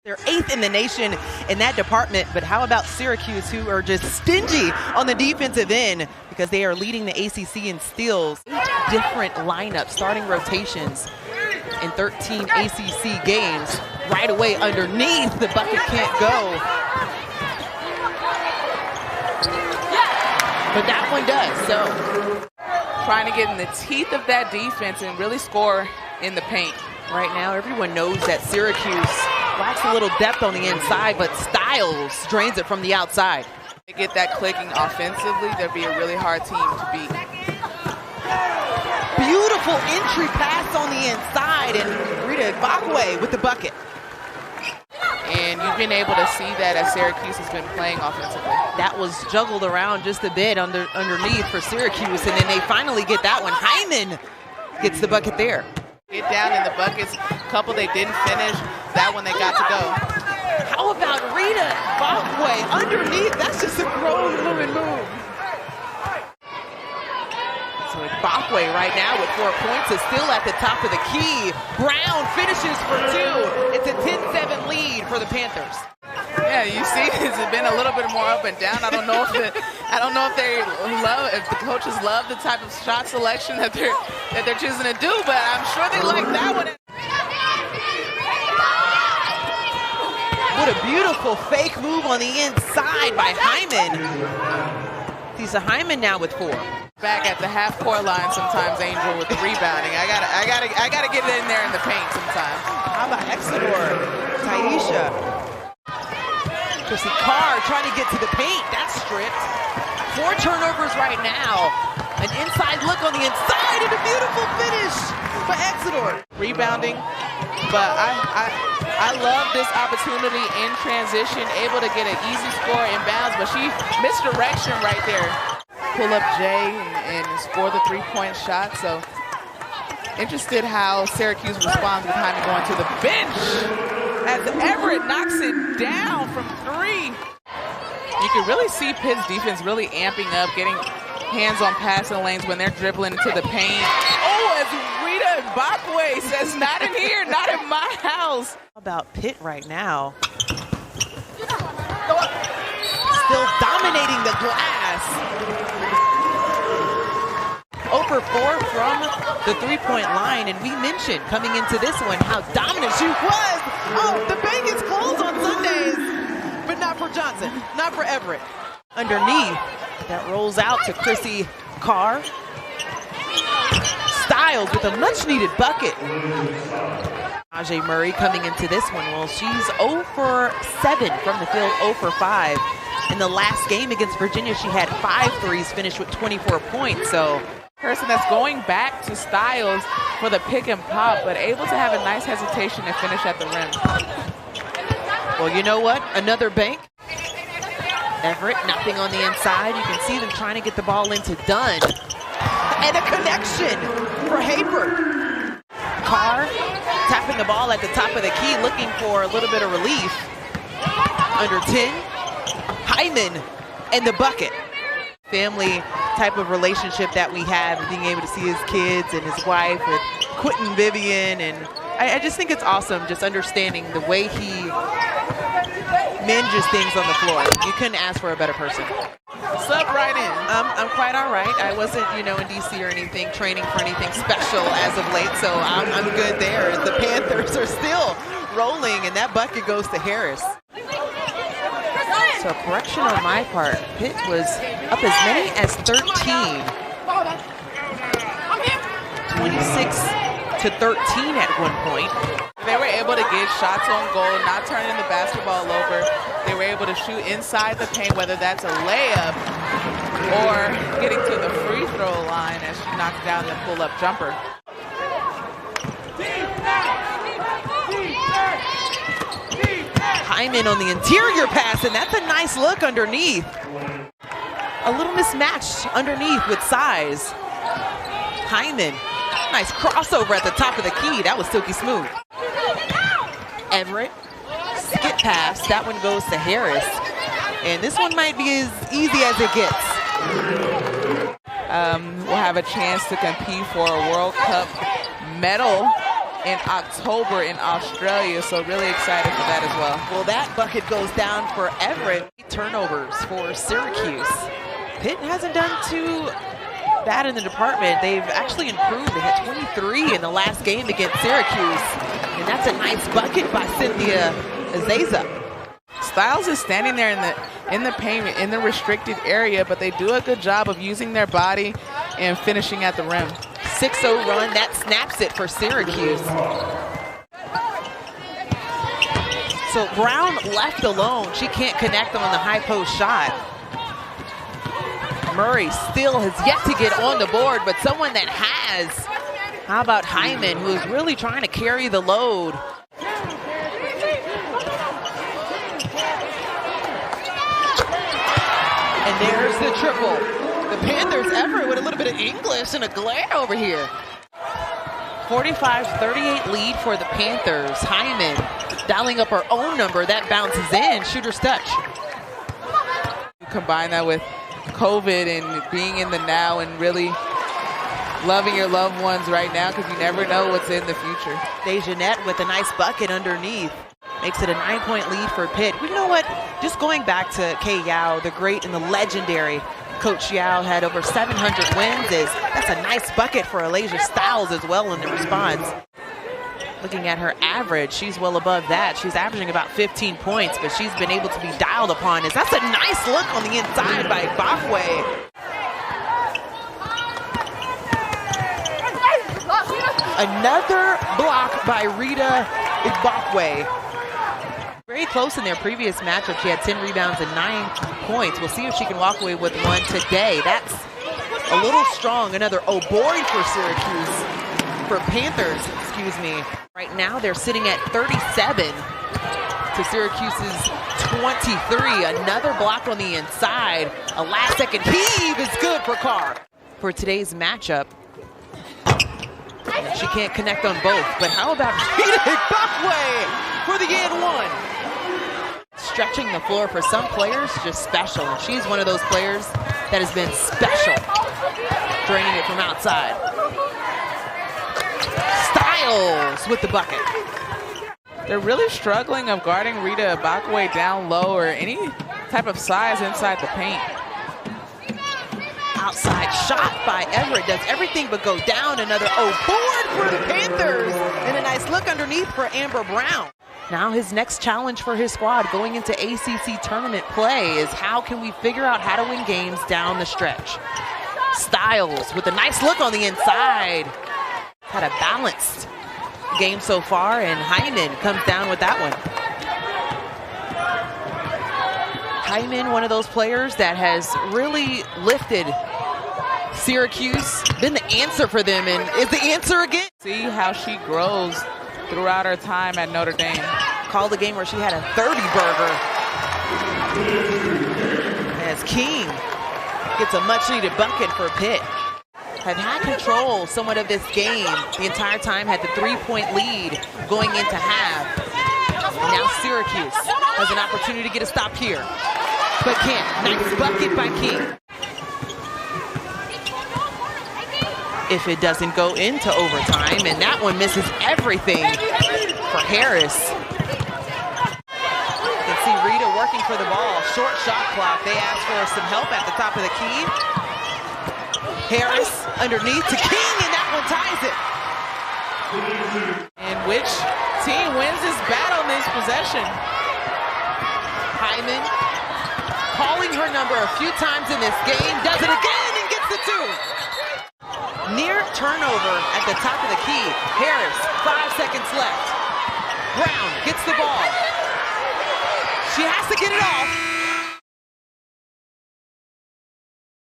They're 8th in the nation in that department, but how about Syracuse, who are just stingy on the defensive end because they are leading the ACC in steals. 8 different lineups, starting rotations in 13 ACC games. Right away underneath, the bucket can't go. But that one does, so. Trying to get in the teeth of that defense and really score in the paint. Right now, everyone knows that Syracuse lacks a little depth on the inside, but Styles drains it from the outside. They get that clicking offensively, they'd be a really hard team to beat. Beautiful entry pass on the inside, and Rita Bakwe with the bucket. And you've been able to see that as Syracuse has been playing offensively. That was juggled around just a bit underneath for Syracuse, and then they finally get that one. Hyman gets the bucket there. Get down in the buckets, couple they didn't finish, that one they got to go. How about Rita Bakwe underneath? That's just a grown woman move. So Bakwe right now with 4 points is still at the top of the key. Brown finishes for 2. It's a 10-7 lead for the Panthers. Yeah, you see, it's been a little bit more up and down. I don't know if the coaches love the type of shot selection that they're choosing to do, but I'm sure they like that one. What a beautiful fake move on the inside by Hyman. Teisha Hyman now with 4. Back at the half-court line sometimes, Angel, with the rebounding. I gotta get it in there in the paint sometimes. How about Exeter? Teisha. Chrissy Carr trying to get to the paint. That's stripped. 4 turnovers right now. An inside look on the inside and a beautiful finish by Exeter. Rebounding, but I love this opportunity in transition, able to get an easy score inbounds, but she misdirection right there. Pull up Jay and score the 3-point shot. So interested how Syracuse responds with Hyman going to the bench as Everett knocks it down from 3. You can really see Pitt's defense really amping up, getting hands on passing lanes when they're dribbling into the paint. Oh, as Rita Bakwe says, not in here, not in my house. How about Pitt right now? Still dominating the glass. 0 for 4 from the 3-point line, and we mentioned coming into this one how dominant she was. Oh, the bank is closed on Sundays, but not for Johnson, not for Everett. Underneath, that rolls out to Chrissy Carr. Styles with a much-needed bucket. Ajay Murray coming into this one. Well, she's 0 for 7 from the field, 0 for 5. In the last game against Virginia, she had 5 threes, finished with 24 points. So, person that's going back to Styles for the pick and pop, but able to have a nice hesitation and finish at the rim. Well, you know what? Another bank. Everett, nothing on the inside. You can see them trying to get the ball into Dunn. And a connection for Haber. Carr tapping the ball at the top of the key, looking for a little bit of relief. Under 10. Hyman and the bucket. Family type of relationship that we have, and being able to see his kids and his wife with Quentin Vivian, and I just think it's awesome just understanding the way he manages things on the floor. You couldn't ask for a better person. Sub right in. I'm quite all right. I wasn't, in DC or anything, training for anything special as of late, so I'm good there. The Panthers are still rolling, and that bucket goes to Harris. So correction on my part, Pitt was up as many as 13. 26 to 13 at one point. They were able to get shots on goal, not turning the basketball over. They were able to shoot inside the paint, whether that's a layup or getting to the free throw line as she knocks down the pull-up jumper. Hyman on the interior pass, and that's a nice look underneath. A little mismatched underneath with size. Hyman, nice crossover at the top of the key. That was silky smooth. Everett, skip pass. That one goes to Harris. And this one might be as easy as it gets. We'll have a chance to compete for a World Cup medal in October in Australia, so really excited for that as well. Well, that bucket goes down for Everett. Turnovers for Syracuse. Pitt hasn't done too bad in the department. They've actually improved. They had 23 in the last game against Syracuse, and that's a nice bucket by Cynthia Alaysia. Styles is standing there in the paint, in the restricted area, but they do a good job of using their body and finishing at the rim. 6-0 run, that snaps it for Syracuse. So Brown left alone. She can't connect on the high post shot. Murray still has yet to get on the board, but someone that has. How about Hyman, who is really trying to carry the load? And there's the triple. The Panthers, Everett with a little bit of English and a glare over here. 45-38 lead for the Panthers. Hyman dialing up her own number. That bounces in. Shooter's touch. You combine that with COVID and being in the now and really loving your loved ones right now, because you never know what's in the future. Dejanette with a nice bucket underneath. Makes it a 9-point lead for Pitt. You know what? Just going back to Kay Yao, the great and the legendary Coach Yao, had over 700 wins. That's a nice bucket for Alaysia Styles as well in the response. Looking at her average, she's well above that. She's averaging about 15 points, but she's been able to be dialed upon. That's a nice look on the inside by Bakwe. Another block by Rita Bakwe. Very close in their previous matchup. She had 10 rebounds and 9 points. We'll see if she can walk away with one today. That's a little strong. Another boring for Syracuse, for Panthers, excuse me. Right now they're sitting at 37 to Syracuse's 23. Another block on the inside. A last second heave is good for Carr. For today's matchup, she can't connect on both, but how about Rita Bakwe for the and one? Stretching the floor for some players, just special. And she's one of those players that has been special, draining it from outside. Styles with the bucket. They're really struggling of guarding Rita Bakwe down low or any type of size inside the paint. Outside shot by Everett does everything but go down. Another board for the Panthers, and a nice look underneath for Amber Brown. Now his next challenge for his squad going into ACC tournament play is how can we figure out how to win games down the stretch. Styles with a nice look on the inside. Had a balanced game so far, and Hyman comes down with that one. Hyman, one of those players that has really lifted Syracuse, been the answer for them, and is the answer again. See how she grows throughout her time at Notre Dame. Called a game where she had a 30-burger. As King gets a much-needed bucket for Pitt. Have had control somewhat of this game the entire time, had the 3-point lead going into half. And now Syracuse has an opportunity to get a stop here, but can't. Nice bucket by King. If it doesn't go into overtime, and that one misses everything for Harris. You can see Rita working for the ball. Short shot clock. They ask for some help at the top of the key. Harris underneath to King, and that one ties it. And which team wins this battle in this possession? Hyman calling her number a few times in this game, does it again and gets the two. Near turnover at the top of the key. Harris, 5 seconds left. Brown gets the ball. She has to get it off.